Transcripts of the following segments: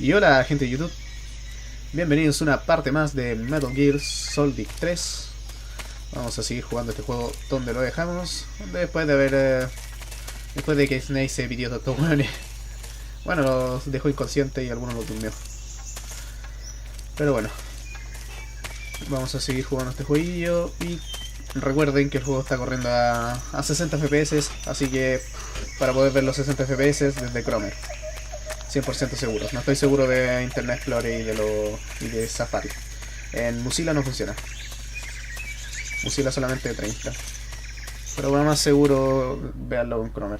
Y hola gente de YouTube, bienvenidos a una parte más de Metal Gear Solid 3. Vamos a seguir jugando este juego donde lo dejamos, después de haber después de que Snake se pidió de estos hueones. Bueno, los dejó inconsciente y algunos los durmió. Pero bueno, vamos a seguir jugando este jueguillo. Y recuerden que el juego está corriendo a 60 FPS, así que para poder ver los 60 FPS desde Chrome 100% seguro. No estoy seguro de Internet Explorer y de Safari. En Mozilla no funciona. Mozilla solamente 30. Pero para más seguro, veanlo en Chrome.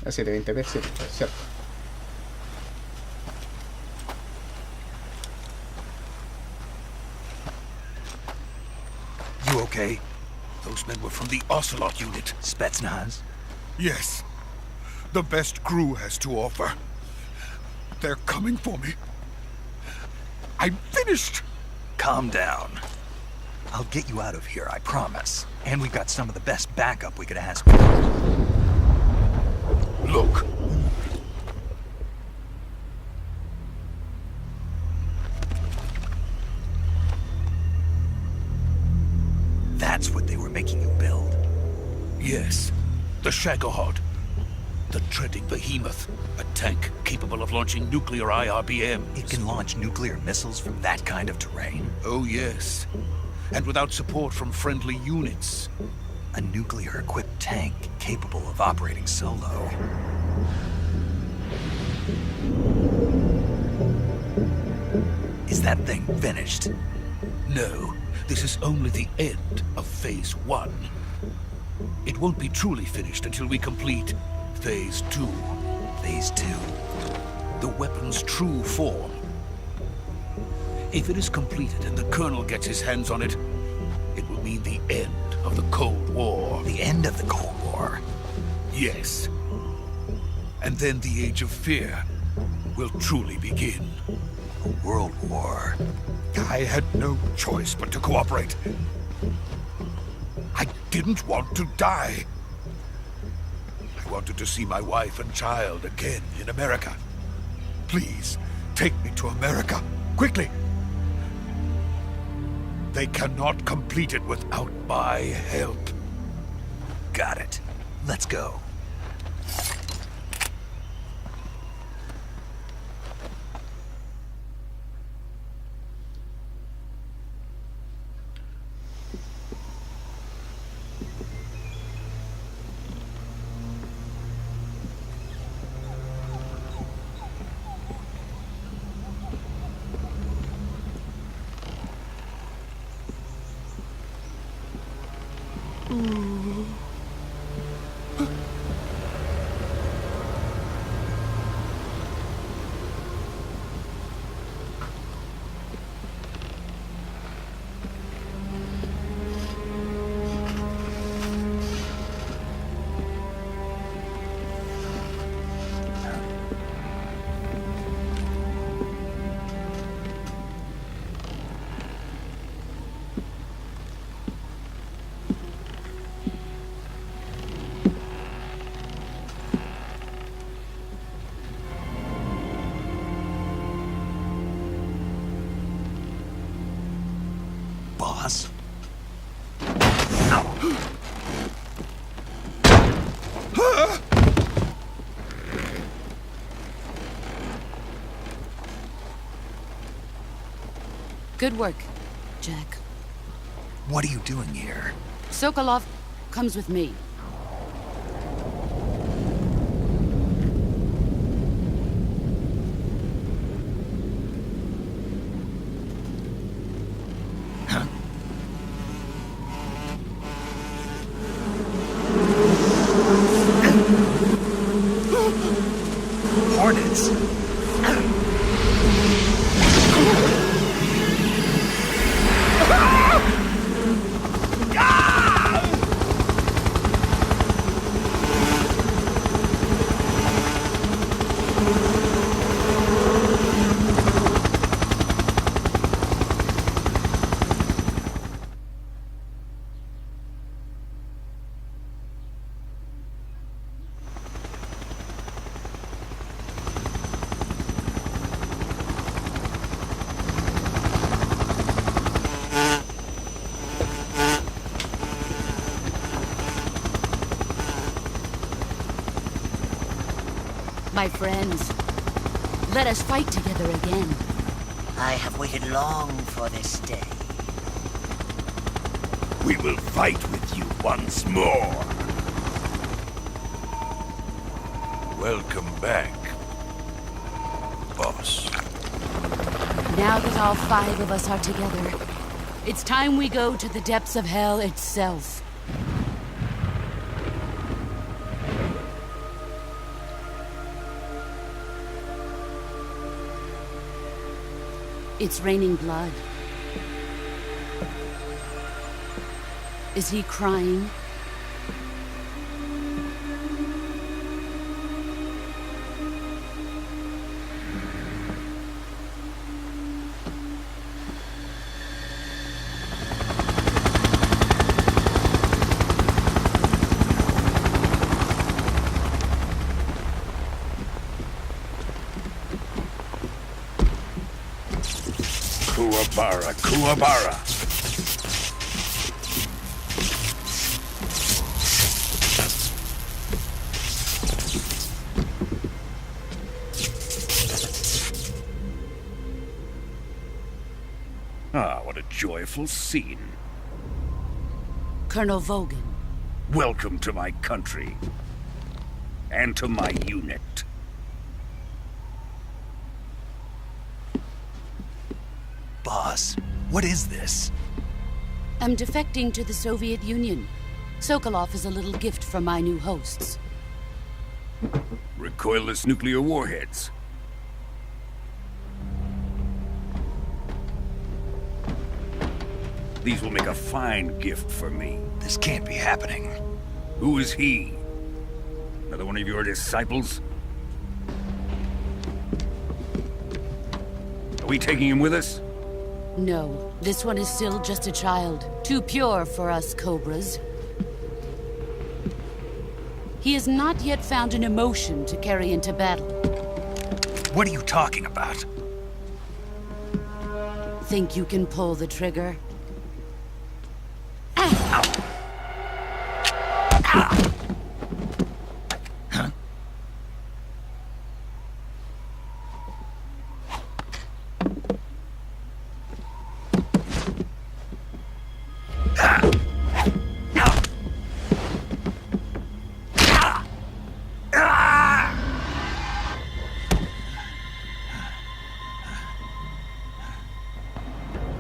A 720p, cierto. You okay? Those men were from the Ocelot unit. Spetsnaz? Yes. The best crew has to offer. They're coming for me. I'm finished! Calm down. I'll get you out of here, I promise. And we've got some of the best backup we could ask for. Look. That's what they were making you build? Yes. The Shagohod. The treading behemoth. A tank capable of launching nuclear IRBMs. It can launch nuclear missiles from that kind of terrain? Oh, yes. And without support from friendly units. A nuclear-equipped tank capable of operating solo. Is that thing finished? No. This is only the end of Phase 1. It won't be truly finished until we complete Phase 2. Phase 2. The weapon's true form. If it is completed and the Colonel gets his hands on it, it will mean the end of the Cold War. The end of the Cold War? Yes. And then the Age of Fear will truly begin. A world war. I had no choice but to cooperate. I didn't want to die. I wanted to see my wife and child again in America. Please, take me to America, quickly. They cannot complete it without my help. Got it. Let's go. Boss? Good work, Jack. What are you doing here? Sokolov comes with me. Hornets! My friends, let us fight together again. I have waited long for this day. We will fight with you once more. Welcome back, boss. Now that all 5 of us are together, it's time we go to the depths of hell itself. It's raining blood. Is he crying? Kuwabara, Kuwabara. Ah, what a joyful scene. Colonel Vogan. Welcome to my country. And to my unit. Boss, what is this? I'm defecting to the Soviet Union. Sokolov is a little gift from my new hosts. Recoilless nuclear warheads. These will make a fine gift for me. This can't be happening. Who is he? Another one of your disciples? Are we taking him with us? No, this one is still just a child. Too pure for us Cobras. He has not yet found an emotion to carry into battle. What are you talking about? Think you can pull the trigger?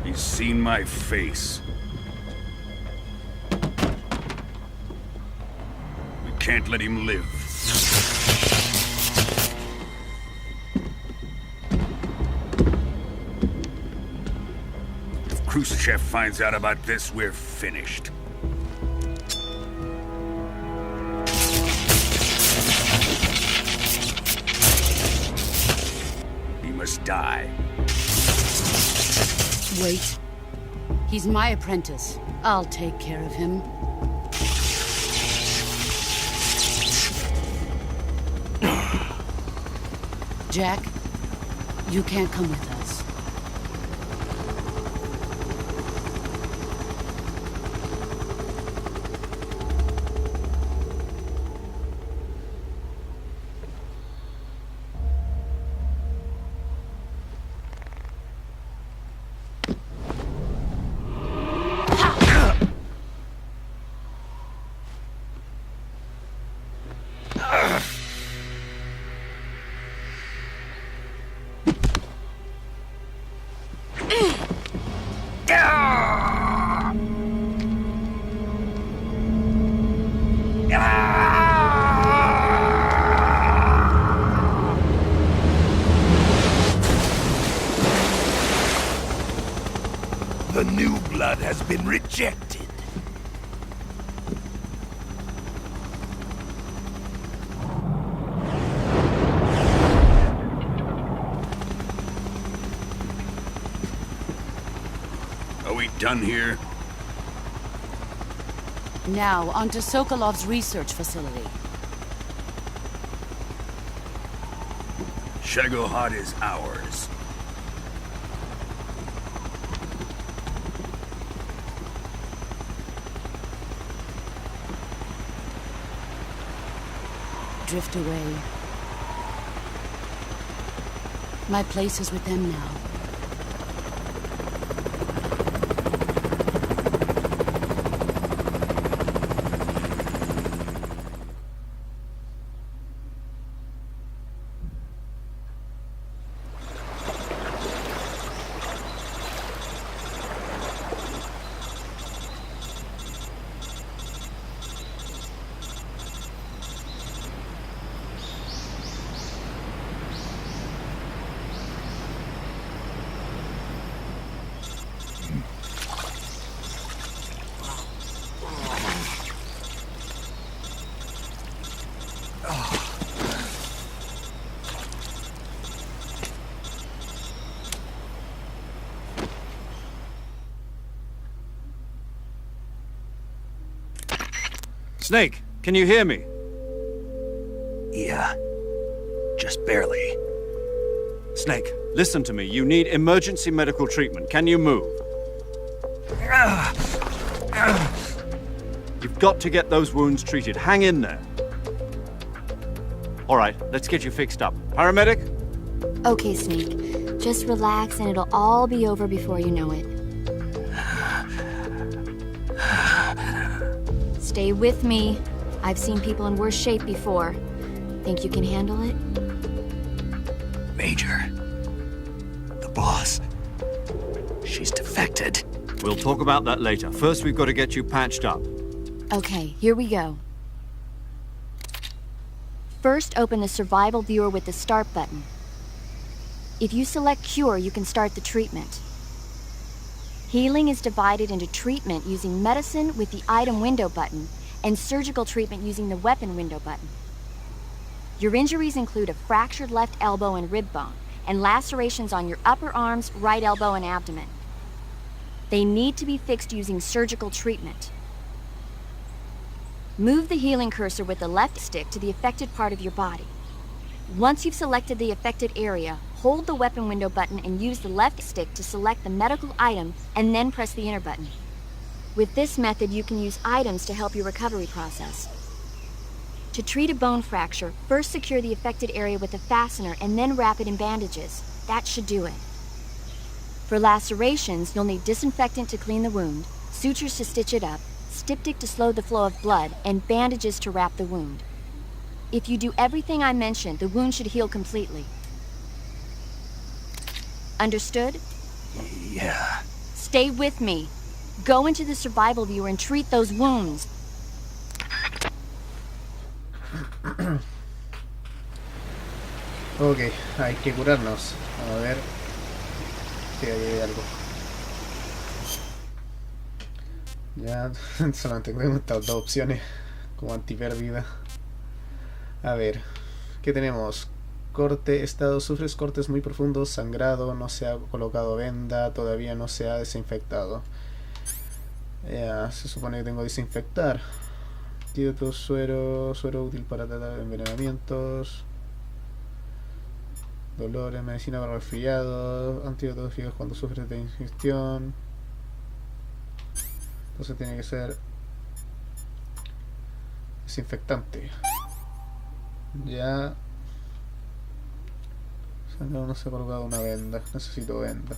He's seen my face. We can't let him live. If Khrushchev finds out about this, we're finished. He must die. Wait. He's my apprentice. I'll take care of him. Jack, you can't come with us. The new blood has been rejected. Are we done here? Now, onto Sokolov's research facility. Shagohod is ours. Drift away. My place is with them now. Snake, can you hear me? Yeah. Just barely. Snake, listen to me. You need emergency medical treatment. Can you move? You've got to get those wounds treated. Hang in there. All right, let's get you fixed up. Paramedic? Okay, Snake. Just relax and it'll all be over before you know it. Stay with me. I've seen people in worse shape before. Think you can handle it? Major. The boss. She's defected. We'll talk about that later. First, we've got to get you patched up. Okay, here we go. First, open the survival viewer with the start button. If you select cure, you can start the treatment. Healing is divided into treatment using medicine with the item window button and surgical treatment using the weapon window button. Your injuries include a fractured left elbow and rib bone and lacerations on your upper arms, right elbow, and abdomen. They need to be fixed using surgical treatment. Move the healing cursor with the left stick to the affected part of your body. Once you've selected the affected area, hold the weapon window button and use the left stick to select the medical item and then press the enter button. With this method, you can use items to help your recovery process. To treat a bone fracture, first secure the affected area with a fastener and then wrap it in bandages. That should do it. For lacerations, you'll need disinfectant to clean the wound, sutures to stitch it up, styptic to slow the flow of blood, and bandages to wrap the wound. If you do everything I mentioned, the wound should heal completely. Understood? Yeah. Stay with me. Go into the survival viewer and treat those wounds. Ok, hay que curarnos. A ver si hay algo. Ya solamente tenemos estas dos opciones como antipérdida. A ver, ¿qué tenemos? Corte, estado, sufres cortes muy profundos, sangrado, no se ha colocado venda, todavía no se ha desinfectado. Ya, se supone que tengo que desinfectar. Antídoto, suero útil para tratar envenenamientos. Dolores, medicina para resfriados, antídotos fijos cuando sufres de ingestión. Entonces tiene que ser desinfectante. Ya. No se ha colocado una venda. Necesito venda.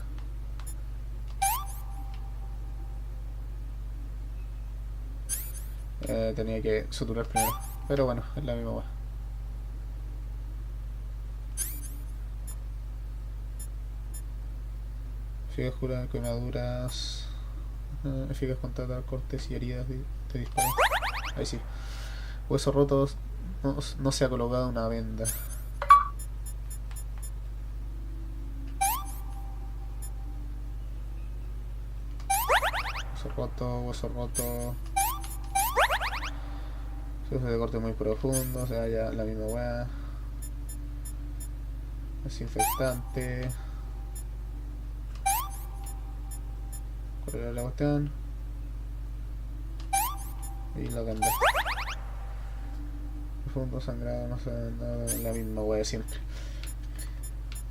Tenía que suturar primero. Pero bueno, es la misma. Eficaz curar quemaduras. Eficaz contra cortes y heridas de disparo. Ahí sí. Huesos rotos. No se ha colocado una venda. Hueso roto. Sufre de corte muy profundo, o sea, ya la misma weá. Desinfectante. Correr la cuestión. Y la venda. Profundo, sangrado, no sé, la misma weá siempre.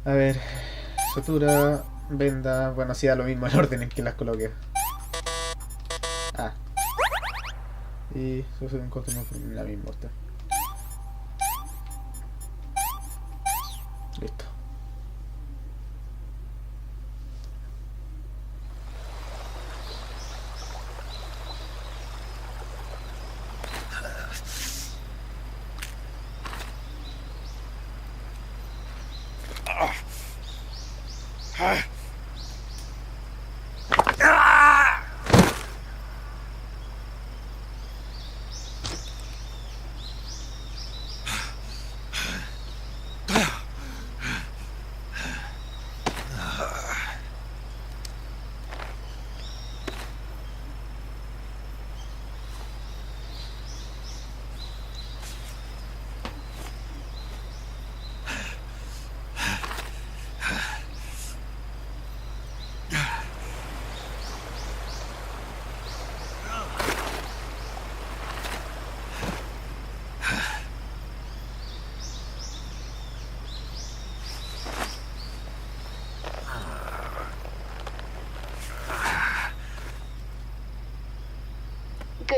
A ver, sutura, venda, bueno, hacía lo mismo el orden en que las coloqué. Y sufre un corte muy profundo, la misma está.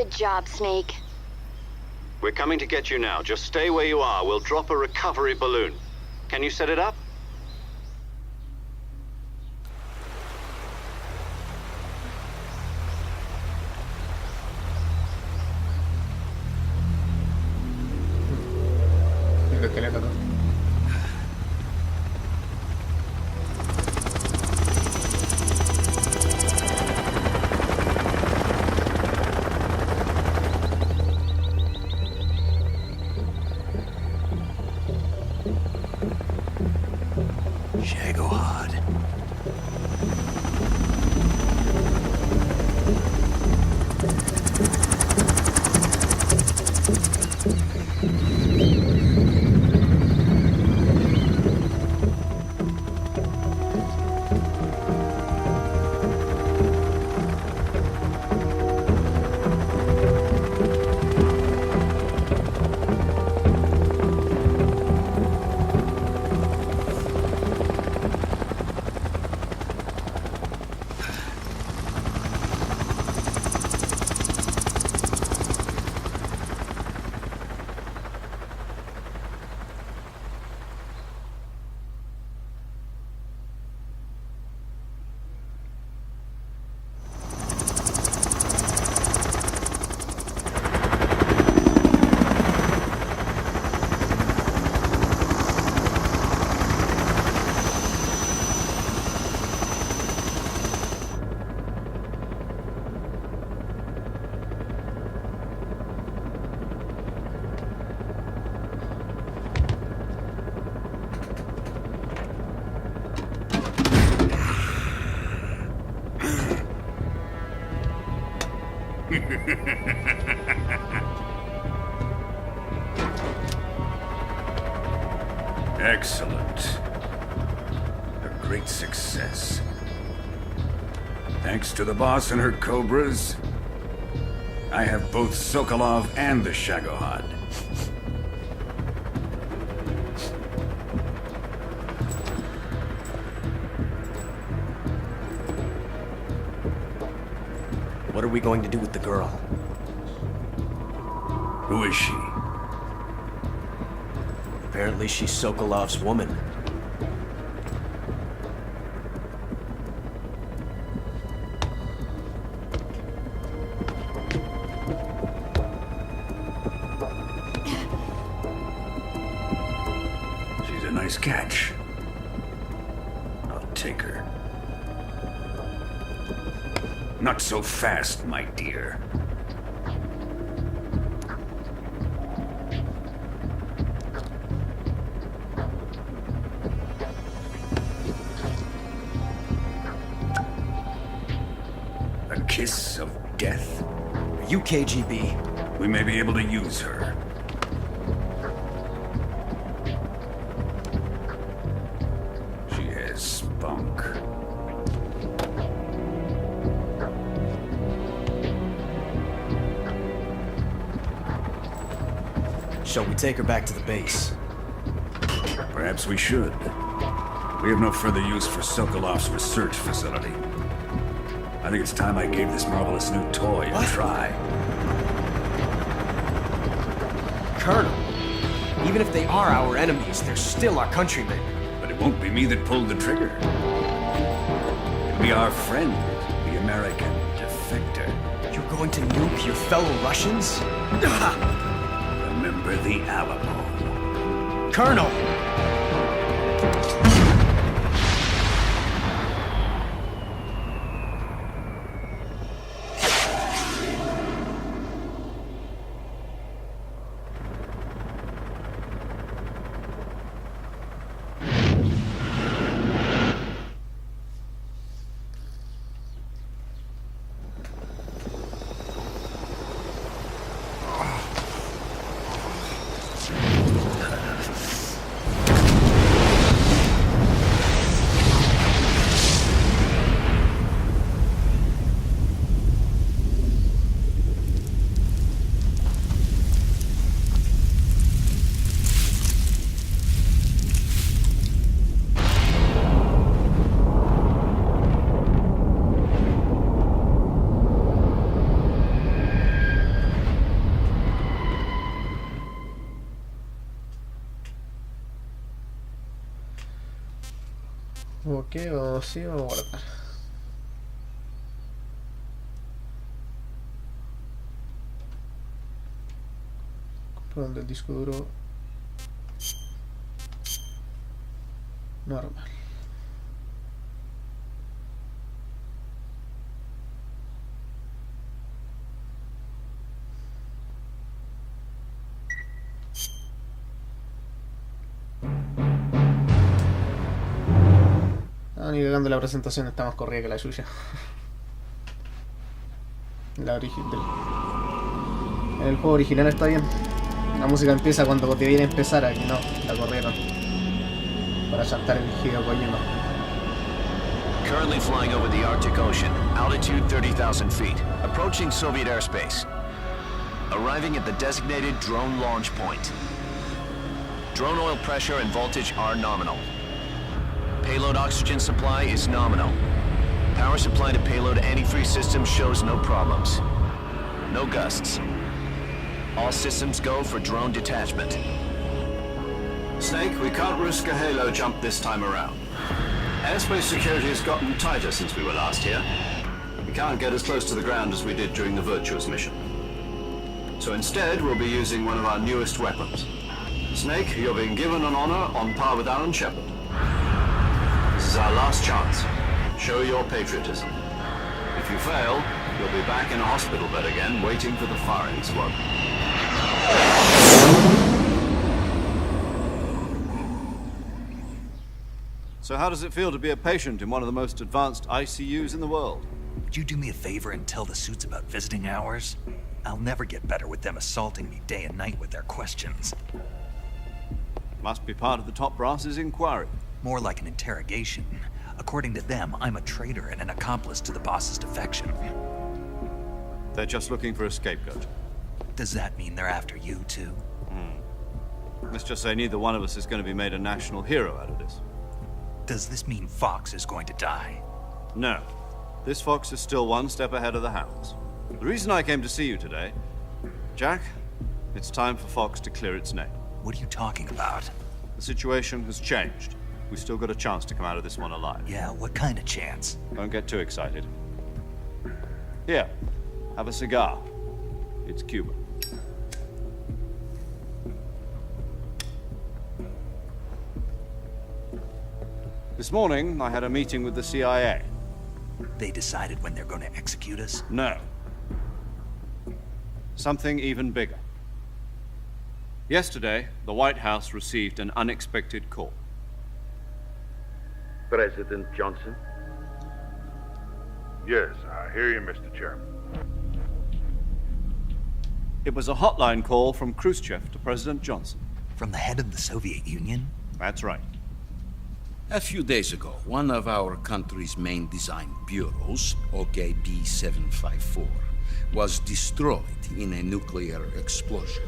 Good job, Snake. We're coming to get you now. Just stay where you are. We'll drop a recovery balloon. Can you set it up? Lo que le tocó. Shagohod. Excellent. A great success. Thanks to the boss and her cobras, I have both Sokolov and the Shagohod. What are we going to do with the girl? Who is she? Apparently she's Sokolov's woman. She's a nice catch. I'll take her. Not so fast, my dear. A kiss of death? Are you KGB? We may be able to use her. She has spunk. Shall we take her back to the base? Perhaps we should. We have no further use for Sokolov's research facility. I think it's time I gave this marvelous new toy a try. Colonel, even if they are our enemies, they're still our countrymen. But it won't be me that pulled the trigger. It'll be our friend, the American defector. You're going to nuke your fellow Russians? Remember the Alamo. Colonel! Ok, vamos a guardar. Comprando el disco duro normal. Ni cagando, la presentación está más corrida que la suya. La original. En el juego original está bien. La música empieza cuando te viene a empezar, aquí no, la corrieron. Para saltar el Hideo-Kojima. Currently flying over the Arctic Ocean, altitude 30,000 feet, approaching Soviet airspace. Arriving at the designated drone launch point. Drone oil pressure and voltage are nominal. Payload oxygen supply is nominal. Power supply to payload antifreeze system shows no problems. No gusts. All systems go for drone detachment. Snake, we can't risk a halo jump this time around. Airspace security has gotten tighter since we were last here. We can't get as close to the ground as we did during the Virtuous mission. So instead, we'll be using one of our newest weapons. Snake, you're being given an honor on par with Alan Shepard. This is our last chance. Show your patriotism. If you fail, you'll be back in a hospital bed again, waiting for the firing squad. So how does it feel to be a patient in one of the most advanced ICUs in the world? Would you do me a favor and tell the suits about visiting hours? I'll never get better with them assaulting me day and night with their questions. Must be part of the top brass's inquiry. More like an interrogation. According to them, I'm a traitor and an accomplice to the boss's defection. They're just looking for a scapegoat. Does that mean they're after you, too? Let's just say neither one of us is going to be made a national hero out of this. Does this mean Fox is going to die? No. This fox is still one step ahead of the hounds. The reason I came to see you today, Jack, it's time for Fox to clear its name. What are you talking about? The situation has changed. We've still got a chance to come out of this one alive. Yeah, what kind of chance? Don't get too excited. Here, have a cigar. It's Cuban. This morning, I had a meeting with the CIA. They decided when they're going to execute us? No. Something even bigger. Yesterday, the White House received an unexpected call. President Johnson? Yes, I hear you, Mr. Chairman. It was a hotline call from Khrushchev to President Johnson. From the head of the Soviet Union? That's right. A few days ago, one of our country's main design bureaus, OKB 754, was destroyed in a nuclear explosion.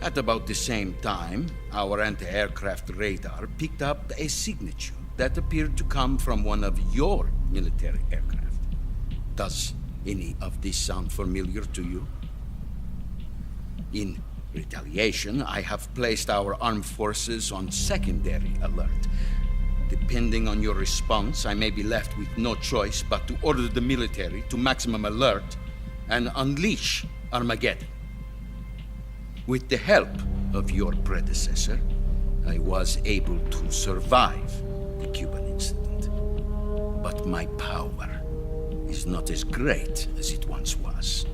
At about the same time, our anti-aircraft radar picked up a signature that appeared to come from one of your military aircraft. Does any of this sound familiar to you? In retaliation, I have placed our armed forces on secondary alert. Depending on your response, I may be left with no choice but to order the military to maximum alert and unleash Armageddon. With the help of your predecessor, I was able to survive the Cuban incident. But my power is not as great as it once was.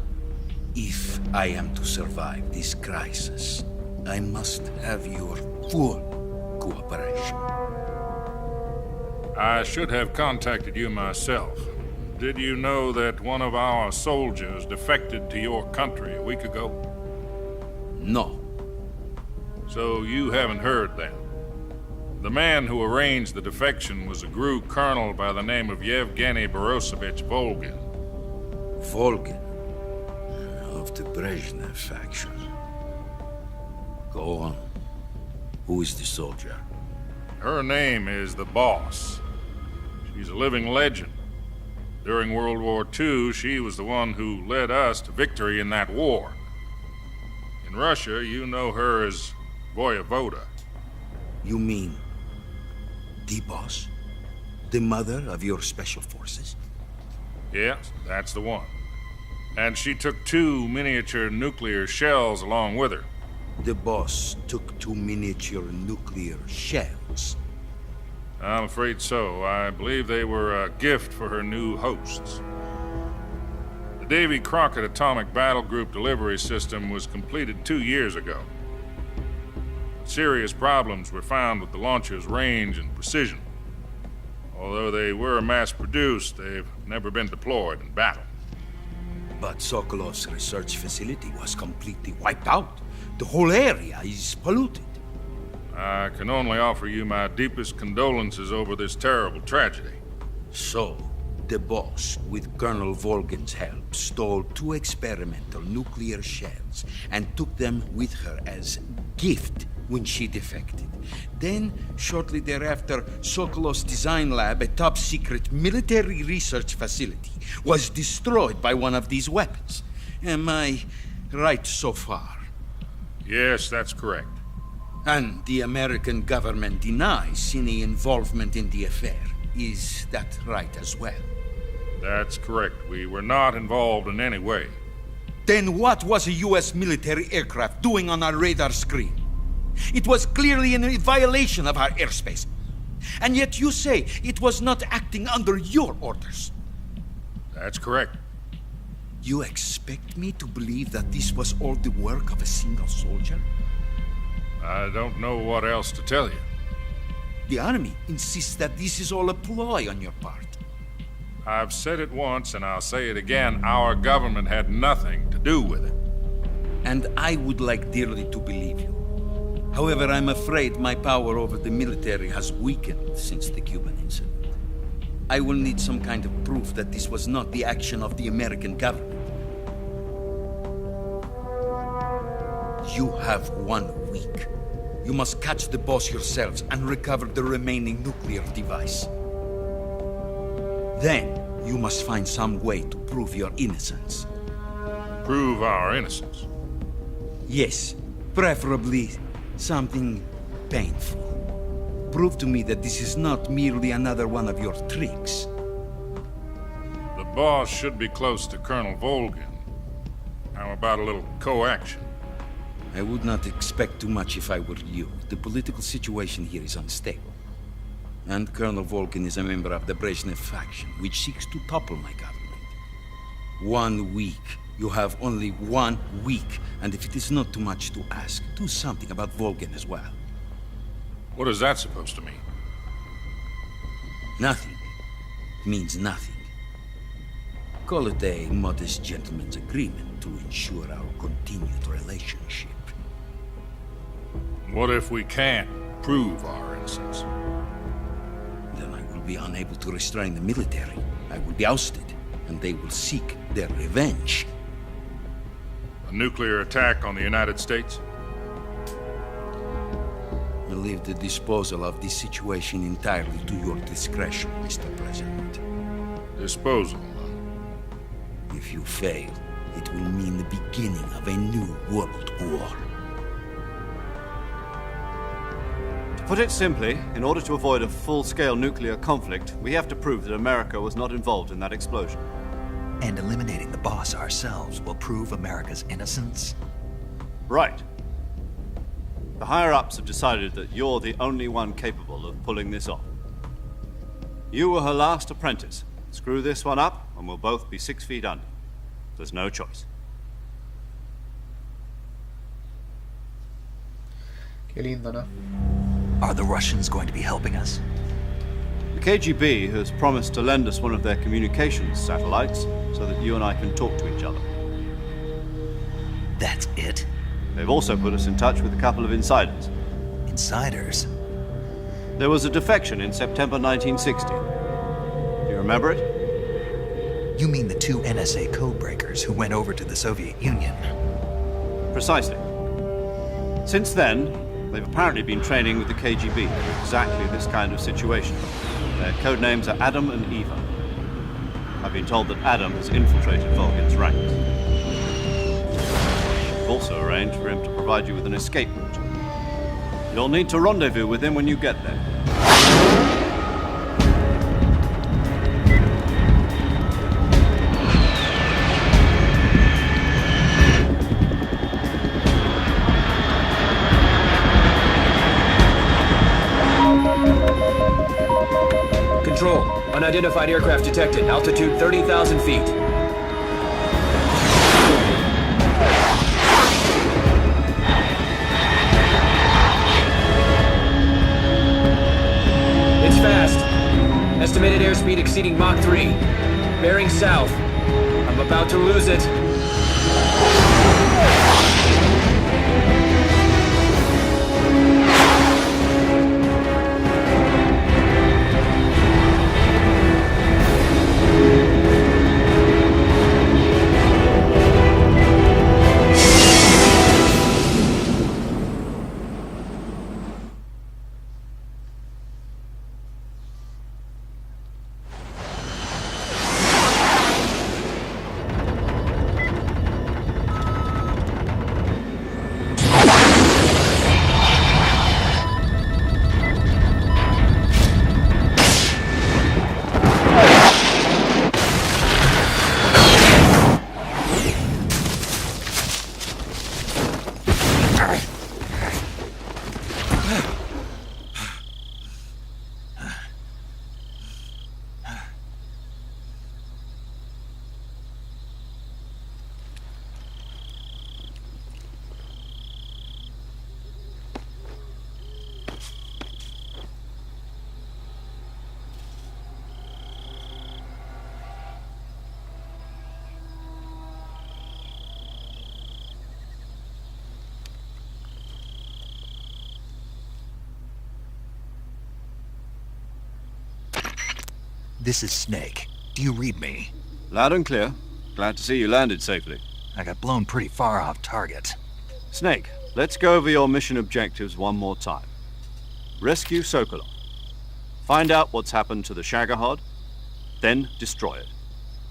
If I am to survive this crisis, I must have your full cooperation. I should have contacted you myself. Did you know that one of our soldiers defected to your country a week ago? No. So you haven't heard then. The man who arranged the defection was a GRU colonel by the name of Yevgeny Borosovich Volgin. Volgin? Of the Brezhnev faction. Go on. Who is the soldier? Her name is the Boss. She's a living legend. During World War II, she was the one who led us to victory in that war. In Russia, you know her as Voyevoda. You mean the Boss? The mother of your special forces? Yes, that's the one. And she took 2 miniature nuclear shells along with her. The boss took 2 miniature nuclear shells. I'm afraid so. I believe they were a gift for her new hosts. The Davy Crockett Atomic Battle Group delivery system was completed 2 years ago. Serious problems were found with the launcher's range and precision. Although they were mass-produced, they've never been deployed in battle. But Sokolov's research facility was completely wiped out. The whole area is polluted. I can only offer you my deepest condolences over this terrible tragedy. So, the boss, with Colonel Volgin's help, stole 2 experimental nuclear shells and took them with her as gift when she defected. Then, shortly thereafter, Sokolov's design lab, a top-secret military research facility, was destroyed by one of these weapons. Am I right so far? Yes, that's correct. And the American government denies any involvement in the affair. Is that right as well? That's correct. We were not involved in any way. Then what was a U.S. military aircraft doing on our radar screen? It was clearly in violation of our airspace. And yet you say it was not acting under your orders. That's correct. You expect me to believe that this was all the work of a single soldier? I don't know what else to tell you. The army insists that this is all a ploy on your part. I've said it once and I'll say it again. Our government had nothing to do with it. And I would like dearly to believe you. However, I'm afraid my power over the military has weakened since the Cuban incident. I will need some kind of proof that this was not the action of the American government. You have 1 week. You must catch the boss yourselves and recover the remaining nuclear device. Then, you must find some way to prove your innocence. Prove our innocence? Yes, preferably something painful. Prove to me that this is not merely another one of your tricks. The boss should be close to Colonel Volgin. How about a little co-action? I would not expect too much if I were you. The political situation here is unstable. And Colonel Volgin is a member of the Brezhnev faction, which seeks to topple my government. 1 week. You have only 1 week, and if it is not too much to ask, do something about Volgin as well. What is that supposed to mean? Nothing. It means nothing. Call it a modest gentleman's agreement to ensure our continued relationship. What if we can't prove our innocence? Then I will be unable to restrain the military. I will be ousted, and they will seek their revenge. A nuclear attack on the United States? I leave the disposal of this situation entirely to your discretion, Mr. President. Disposal? If you fail, it will mean the beginning of a new world war. To put it simply, in order to avoid a full-scale nuclear conflict, we have to prove that America was not involved in that explosion. And eliminating the boss ourselves will prove America's innocence? Right. The higher-ups have decided that you're the only one capable of pulling this off. You were her last apprentice. Screw this one up, and we'll both be 6 feet under. There's no choice. Qué lindo, ¿no? Are the Russians going to be helping us? The KGB has promised to lend us one of their communications satellites so that you and I can talk to each other. That's it? They've also put us in touch with a couple of insiders. Insiders? There was a defection in September 1960. Do you remember it? You mean the 2 NSA codebreakers who went over to the Soviet Union? Precisely. Since then, they've apparently been training with the KGB for exactly this kind of situation. Their code names are Adam and Eva. I've been told that Adam has infiltrated Volgin's ranks. I've also arranged for him to provide you with an escape route. You'll need to rendezvous with him when you get there. Control, unidentified aircraft detected. Altitude 30,000 feet. It's fast. Estimated airspeed exceeding Mach 3. Bearing south. I'm about to lose it. This is Snake. Do you read me? Loud and clear. Glad to see you landed safely. I got blown pretty far off target. Snake, let's go over your mission objectives one more time. Rescue Sokolov. Find out what's happened to the Shagohod, then destroy it.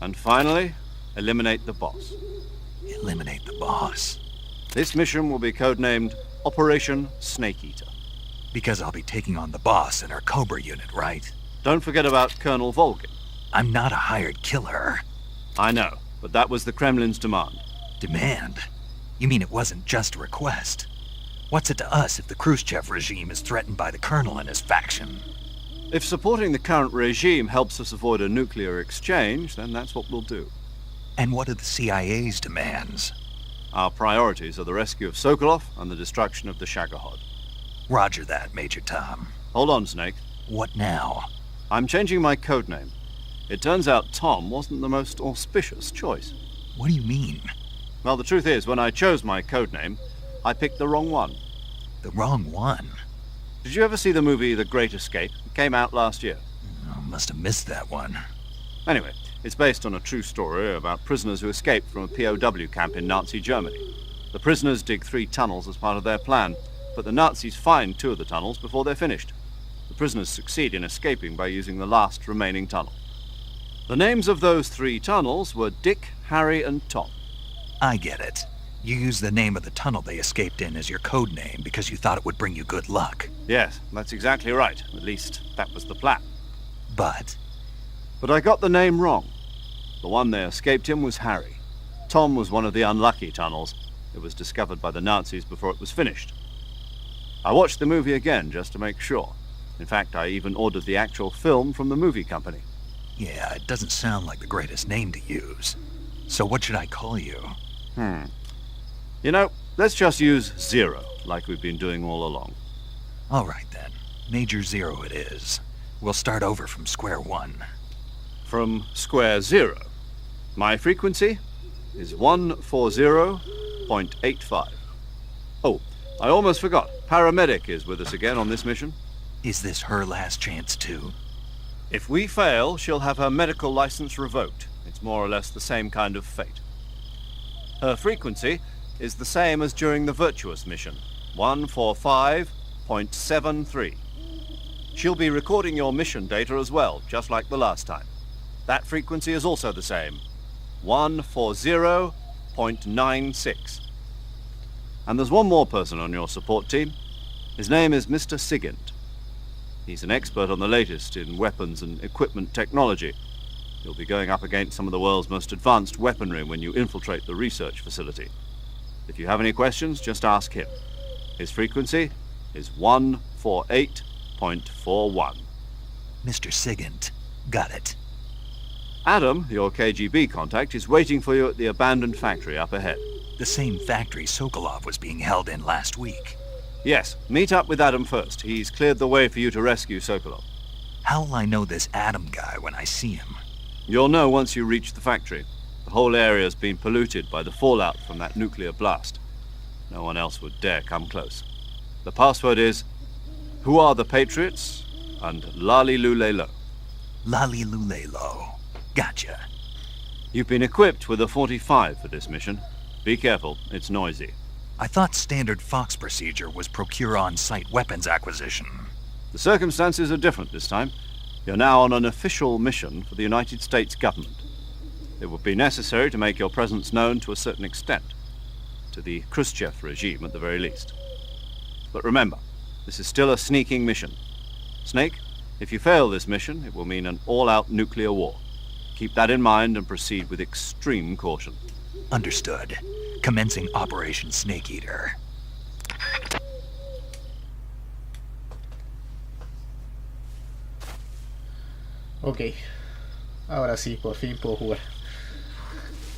And finally, eliminate the boss. Eliminate the boss? This mission will be codenamed Operation Snake Eater. Because I'll be taking on the boss in our Cobra unit, right? Don't forget about Colonel Volgin. I'm not a hired killer. I know, but that was the Kremlin's demand. Demand? You mean it wasn't just a request? What's it to us if the Khrushchev regime is threatened by the Colonel and his faction? If supporting the current regime helps us avoid a nuclear exchange, then that's what we'll do. And what are the CIA's demands? Our priorities are the rescue of Sokolov and the destruction of the Shagohod. Roger that, Major Tom. Hold on, Snake. What now? I'm changing my codename. It turns out Tom wasn't the most auspicious choice. What do you mean? Well, the truth is, when I chose my codename, I picked the wrong one. The wrong one? Did you ever see the movie The Great Escape? It came out last year. I must have missed that one. Anyway, it's based on a true story about prisoners who escaped from a POW camp in Nazi Germany. The prisoners dig 3 tunnels as part of their plan, but the Nazis find 2 of the tunnels before they're finished. The prisoners succeed in escaping by using the last remaining tunnel. The names of those 3 tunnels were Dick, Harry, and Tom. I get it. You used the name of the tunnel they escaped in as your code name because you thought it would bring you good luck. Yes, that's exactly right. At least, that was the plan. But I got the name wrong. The one they escaped in was Harry. Tom was one of the unlucky tunnels. It was discovered by the Nazis before it was finished. I watched the movie again just to make sure. In fact, I even ordered the actual film from the movie company. Yeah, it doesn't sound like the greatest name to use. So what should I call you? You know, let's just use Zero, like we've been doing all along. All right then. Major Zero it is. We'll start over from square one. From square zero. My frequency is 140.85. Oh, I almost forgot. Paramedic is with us again on this mission. Is this her last chance too? If we fail, she'll have her medical license revoked. It's more or less the same kind of fate. Her frequency is the same as during the Virtuous mission, 145.73. She'll be recording your mission data as well, just like the last time. That frequency is also the same, 140.96. And there's one more person on your support team. His name is Mr. Sigint. He's an expert on the latest in weapons and equipment technology. You'll be going up against some of the world's most advanced weaponry when you infiltrate the research facility. If you have any questions, just ask him. His frequency is 148.41. Mr. Sigint, Got it. Adam, your KGB contact, is waiting for you at the abandoned factory up ahead. The same factory Sokolov was being held in last week. Yes, meet up with Adam first. He's cleared the way for you to rescue Sokolov. How'll I know this Adam guy when I see him? You'll know once you reach the factory. The whole area's been polluted by the fallout from that nuclear blast. No one else would dare come close. The password is, "Who are the Patriots?" and "Lali Lule Lo." Lali Lule Lo. Gotcha. You've been equipped with a 45 for this mission. Be careful, it's noisy. I thought standard Fox procedure was procure on-site weapons acquisition. The circumstances are different this time. You're now on an official mission for the United States government. It would be necessary to make your presence known to a certain extent. To the Khrushchev regime, at the very least. But remember, this is still a sneaking mission. Snake, if you fail this mission, it will mean an all-out nuclear war. Keep that in mind and proceed with extreme caution. Understood. Commencing Operation Snake Eater. Ok. Ahora sí, por fin puedo jugar.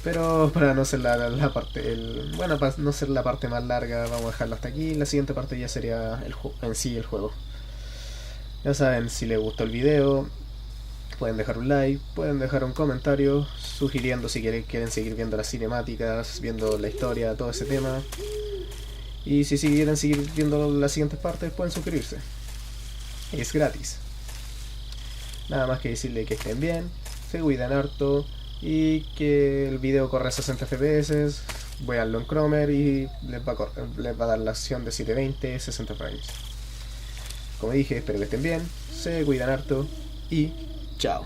Pero para no ser la parte... bueno, para no ser la parte más larga, vamos a dejarlo hasta aquí. La siguiente parte ya sería en sí el juego. Ya saben, si les gustó el video, pueden dejar un like, pueden dejar un comentario sugiriendo si quieren seguir viendo las cinemáticas, viendo la historia, todo ese tema. Y si quieren seguir viendo las siguientes partes, pueden suscribirse. Es gratis. Nada más que decirle que estén bien, se cuidan harto y que el video corre a 60 FPS. Véanlo en Chrome y les va a dar la acción de 720, 60 frames. Como dije, espero que estén bien, se cuidan harto y chao.